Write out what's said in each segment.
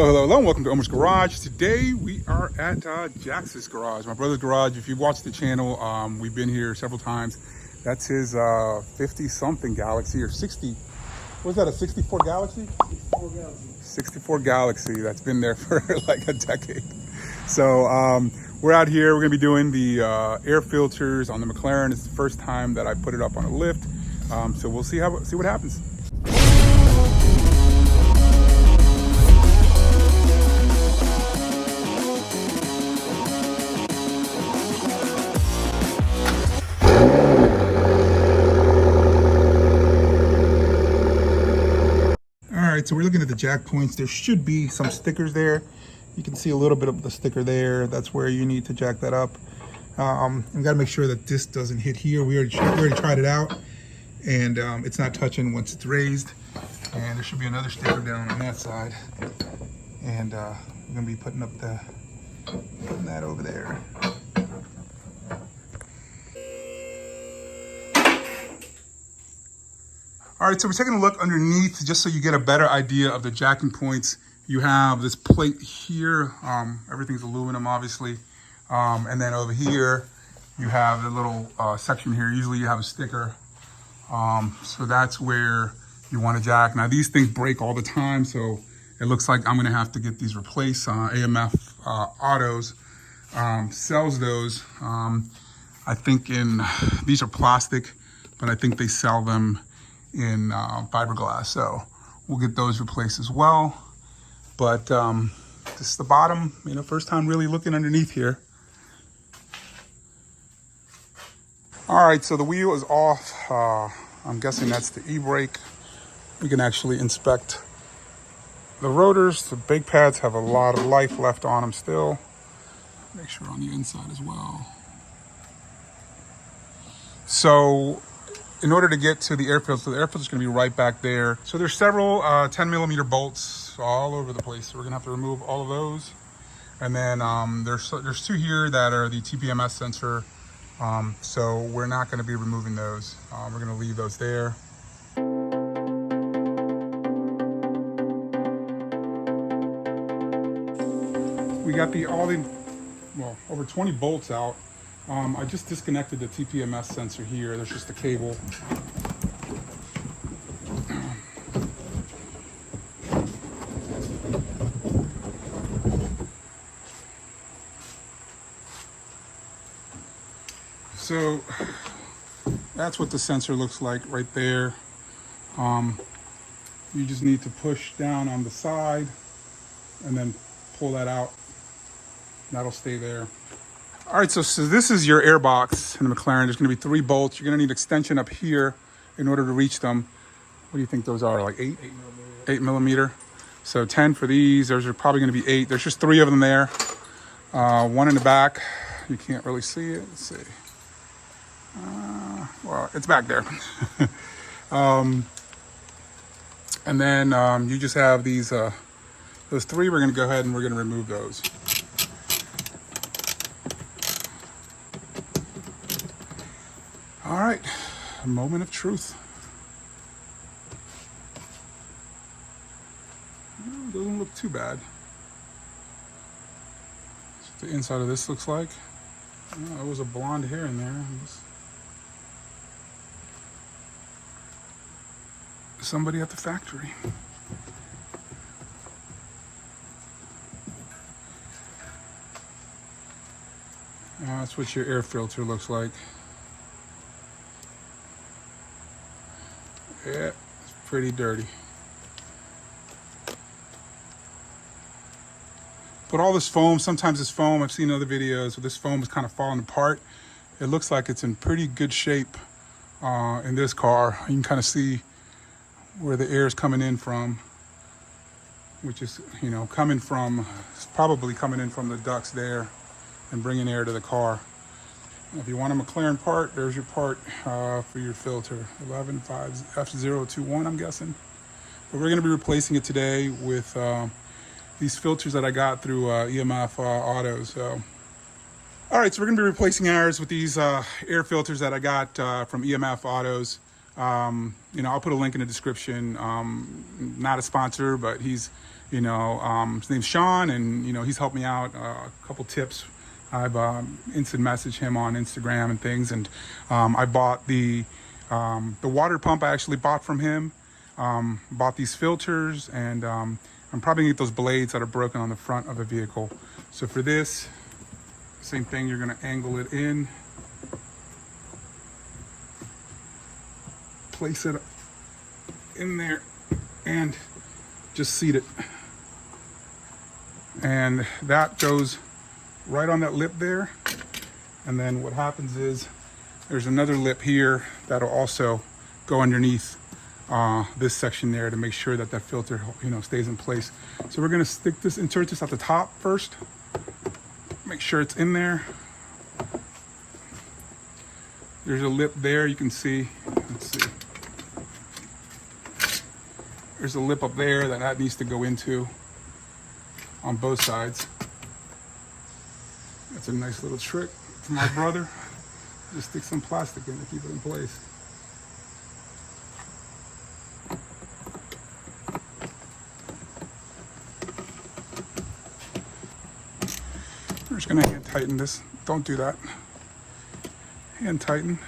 Hello, and welcome to Omer's Garage. Today we are at Jax's garage, my brother's garage. If you've watched the channel, we've been here several times. That's his 50-something Galaxy, or 60, was that a 64 Galaxy? 64 Galaxy. 64 Galaxy, that's been there for like a decade. So we're out here, we're gonna be doing the air filters on the Mclaren. It's the first time that I put it up on a lift. So we'll see what happens. So we're looking at the jack points. There should be some stickers there. You can see a little bit of the sticker there. That's where you need to jack that up. We got to make sure that this doesn't hit here. We already tried it out, and it's not touching once it's raised. And there should be another sticker down on that side. And we're gonna be putting that over there. All right, so we're taking a look underneath just so you get a better idea of the jacking points. You have this plate here. Everything's aluminum, obviously. And then over here, you have the little section here. Usually you have a sticker. So that's where you want to jack. Now, these things break all the time, so it looks like I'm gonna have to get these replaced. EMF Autos sells those. I think these are plastic, but I think they sell them in fiberglass, so we'll get those replaced as well. But this is the bottom, first time really looking underneath here. All right, so the wheel is off. I'm guessing that's the e-brake. We can actually inspect the rotors. The brake pads have a lot of life left on them still. Make sure on the inside as well. So in order to get to the air filter, the air filter is going to be right back there. So there's several 10mm bolts all over the place. So we're going to have to remove all of those. And then there's two here that are the TPMS sensor. So we're not going to be removing those. We're going to leave those there. We got over 20 bolts out. I just disconnected the TPMS sensor here. There's just a cable. So that's what the sensor looks like right there. You just need to push down on the side and then pull that out. That'll stay there. All right, so this is your air box in the Mclaren. There's gonna be 3 bolts. You're gonna need extension up here in order to reach them. What do you think those are, like 8? 8mm. So 10 for these. Those are probably gonna be 8. There's just 3 of them there. One in the back. You can't really see it. Let's see. Well, it's back there. And then you just have these, those 3. We're gonna go ahead and we're gonna remove those. All right, a moment of truth. Doesn't look too bad. That's what the inside of this looks like. There was a blonde hair in there. Somebody at the factory. That's what your air filter looks like. Yeah, it's pretty dirty. But all this foam, sometimes this foam, I've seen other videos where this foam is kind of falling apart. It looks like it's in pretty good shape in this car. You can kind of see where the air is coming in from, which is, it's probably coming in from the ducts there and bringing air to the car. If you want a Mclaren part, there's your part for your filter, 115F021, I'm guessing. But we're going to be replacing it today with these filters that I got through EMF Auto. So, all right, so we're going to be replacing ours with these air filters that I got from EMF Autos. I'll put a link in the description. Not a sponsor, but he's You know, his name's Sean, and you know, he's helped me out. A couple tips. I've instant messaged him on Instagram and things, and I bought the water pump. I actually bought from him. Bought these filters, and I'm probably gonna get those blades that are broken on the front of the vehicle. So for this, same thing. You're gonna angle it in, place it in there, and just seat it. And that goes right on that lip there. And then what happens is there's another lip here that'll also go underneath this section there to make sure that that filter, you know, stays in place. So we're gonna insert this at the top first. Make sure it's in there. There's a lip there, you can see. Let's see. There's a lip up there that needs to go into on both sides. That's a nice little trick from my brother. Just stick some plastic in to keep it in place. We're just gonna hand tighten this. Don't do that. Hand tighten.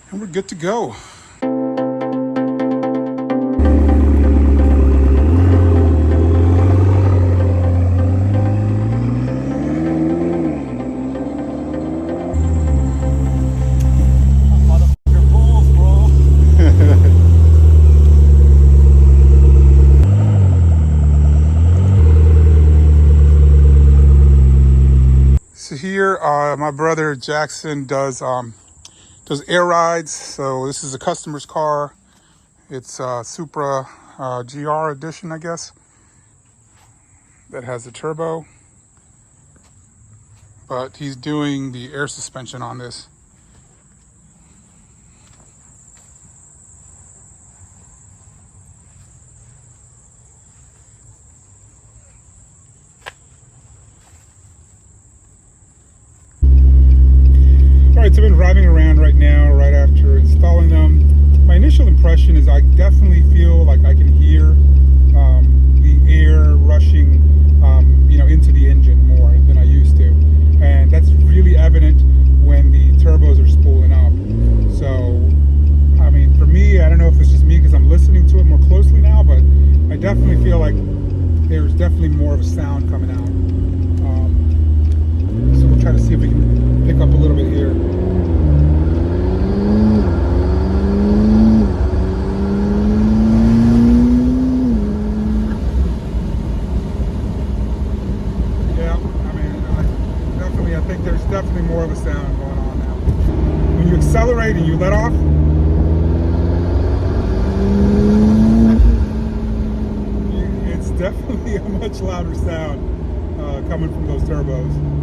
And we're good to go. So here, my brother Jackson does air rides. So this is a customer's car. It's a Supra GR edition, I guess, that has a turbo. But he's doing the air suspension on this. Alright, so I've been driving around right now, right after installing them. My initial impression is I definitely feel like I can hear the air rushing, you know, into the engine more than I used to. And that's really evident when the turbos are spooling up. So, I mean, for me, I don't know if it's just me because I'm listening to it more closely now, but I definitely feel like there's definitely more of a sound coming out. So we'll try to see if we can pick up a little bit here. Yeah, I mean, I think there's definitely more of a sound going on now. When you accelerate and you let off, it's definitely a much louder sound coming from those turbos.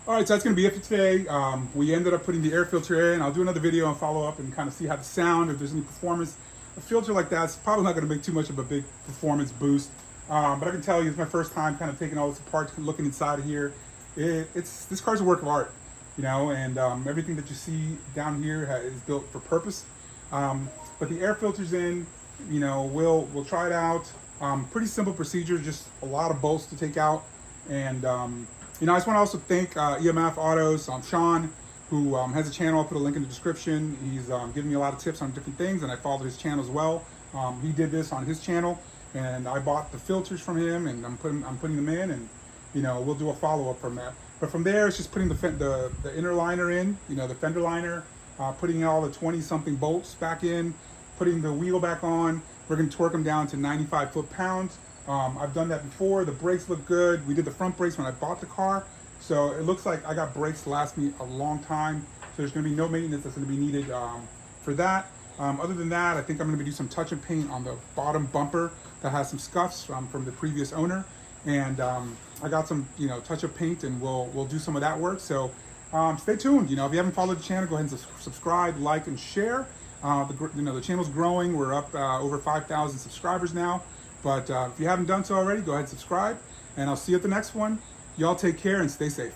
All right, so that's going to be it for today. We ended up putting the air filter in. I'll do another video and follow up and kind of see how the sound, if there's any performance. A filter like that's probably not going to make too much of a big performance boost. But I can tell you, it's my first time kind of taking all this apart, looking inside of here. This car's a work of art, you know, and everything that you see down here is built for purpose. But the air filter's in, you know, we'll try it out. Pretty simple procedure, just a lot of bolts to take out. And you know, I just want to also thank EMF Autos, Sean, who has a channel. I'll put a link in the description. He's giving me a lot of tips on different things, and I followed his channel as well. He did this on his channel, and I bought the filters from him, and I'm putting them in, and you know, we'll do a follow-up from that. But from there, it's just putting the inner liner in, you know, the fender liner, putting all the 20-something bolts back in, putting the wheel back on. We're going to torque them down to 95 foot-pounds. I've done that before. The brakes look good. We did the front brakes when I bought the car. So it looks like I got brakes to last me a long time. So there's going to be no maintenance that's going to be needed for that. Other than that, I think I'm going to do some touch and paint on the bottom bumper that has some scuffs from the previous owner. and I got some, touch-up paint, and we'll do some of that work. So stay tuned. If you haven't followed the channel, go ahead and subscribe, like, and share. The channel's growing. We're up over 5,000 subscribers now. But if you haven't done so already, go ahead and subscribe, and I'll see you at the next one. Y'all take care and stay safe.